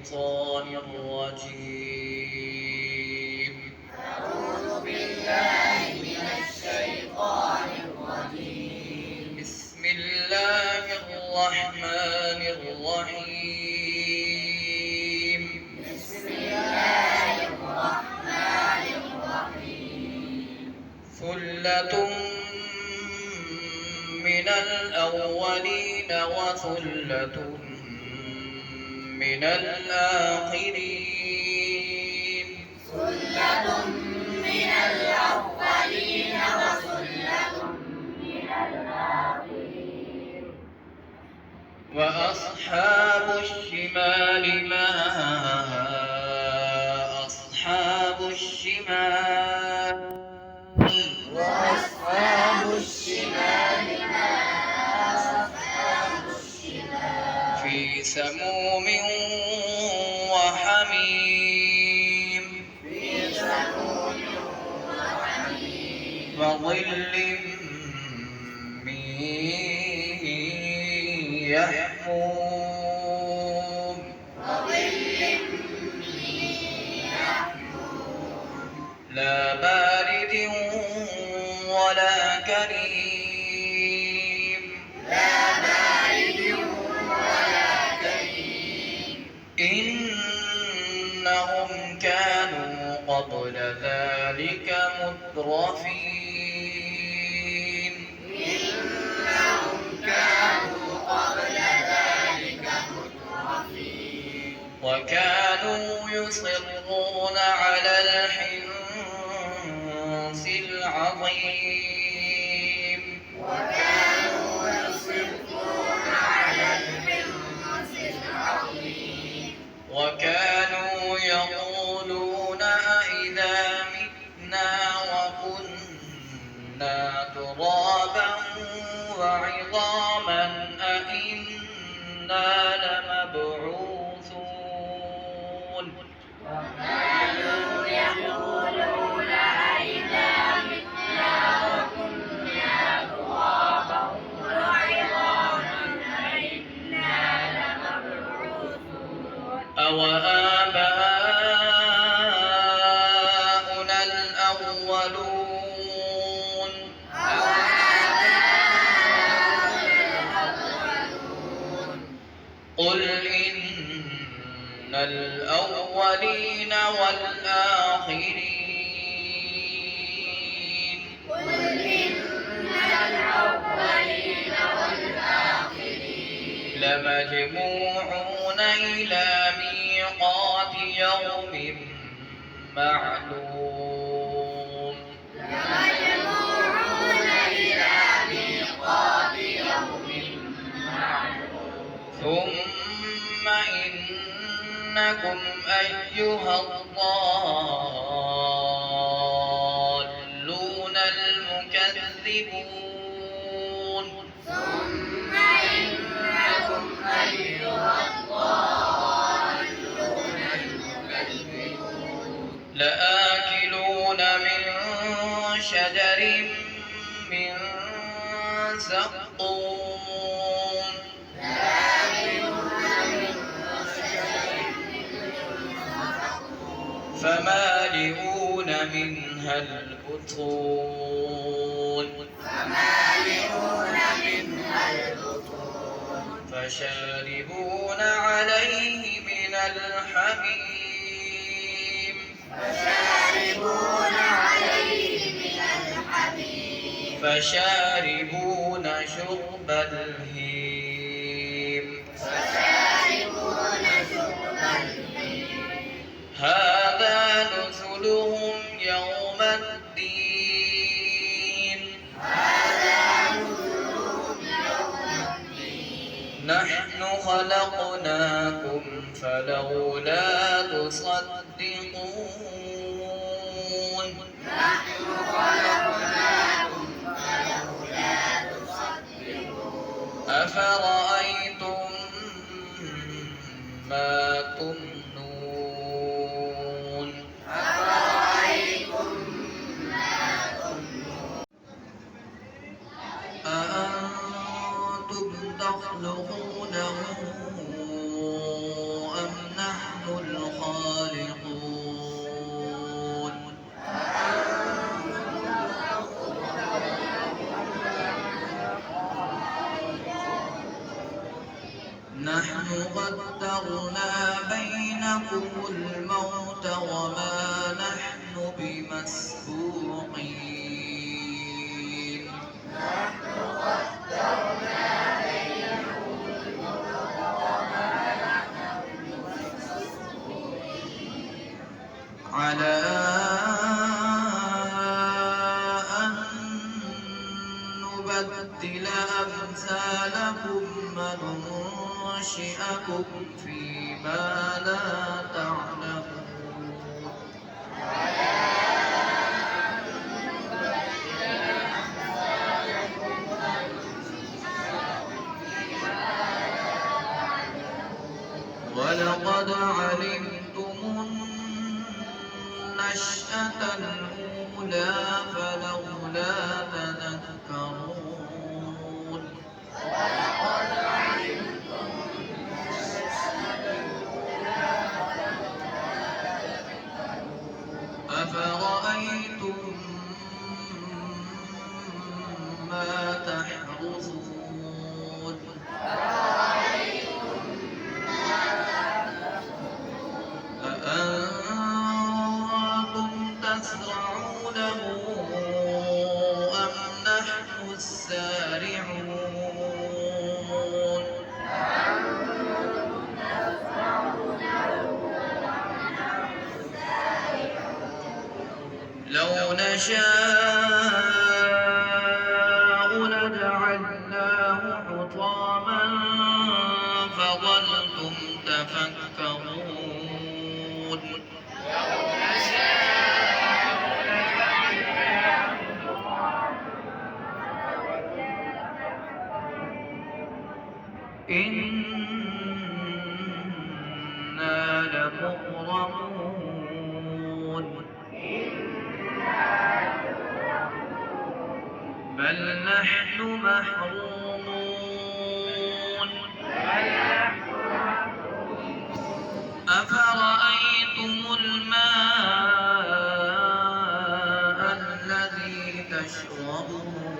الشيطان الرجيم. أعوذ بالله من الشيطان الرجيم. بسم الله الرحمن الرحيم. بسم الله الرحمن الرحيم. ثلة من الأولين وثلة من الآخرين. ثلة من الأولين وثلة من الآخرين. وأصحاب الشمال ما أصحاب الشمال. وأصحاب الشمال ما أصحاب الشمال. في سموم وحميم. في سموم وحميم. وظل من يحموم. وظل من يحموم. لا بارد ولا كريم. لا بارد ولا كريم. إنهم كانوا قبل ذلك مترفين. إنهم كانوا قبل ذلك مترفين. وكانوا يصرون على الحنث العظيم. وكانوا يصرون على الحنث العظيم. وكانوا يقولون أإذا متنا وكنا ترابا وعظاما أإنا لمبعوثون. وكانوا يقولون أإذا متنا وكنا ترابا وعظاما أإنا لمبعوثون. أوآباؤنا الأولون. قل إن الأولين والآخرين. قل إن الأولين والآخرين. لمجموعون إلى ميقات يوم معلوم. لمجموعون إلى ميقات يوم معلوم. ثم إنكم أيها الضالون المكذبون. ثم إنكم أيها الضالون المكذبون. لآكلون من شجر من زقوم. فمالئون منها البطون. فمالئون منها البطون. فشاربون عليه من الحميم. فشاربون عليه من الحميم. فشاربون شرب الهيم. فشاربون شرب الهيم. هذا نزلهم يوم الدين. هذا نزلهم يوم الدين. نحن خلقناكم فلولا تصدقون. نحن خلقناكم فلولا تصدقون. أفرأيتم ما تمنون. أفرأيتم ما تمنون. أأنتم تخلقونه أم نحن لكم الموت وما نحن بمسبوقين على أن نبدل أمثالكم وننشئكم فيما لا تعلمون ولقد علمتم النشأة الأولى فلولا تذكرون أفرأيتم ما تحرثون أأنتم تزرعونه أم نحن الزارعون لو نشاء لجعلناه حطاما فظلتم تفكرون إنا لمغرمون بل نحن محرومون أفرأيتم الماء الذي تشربون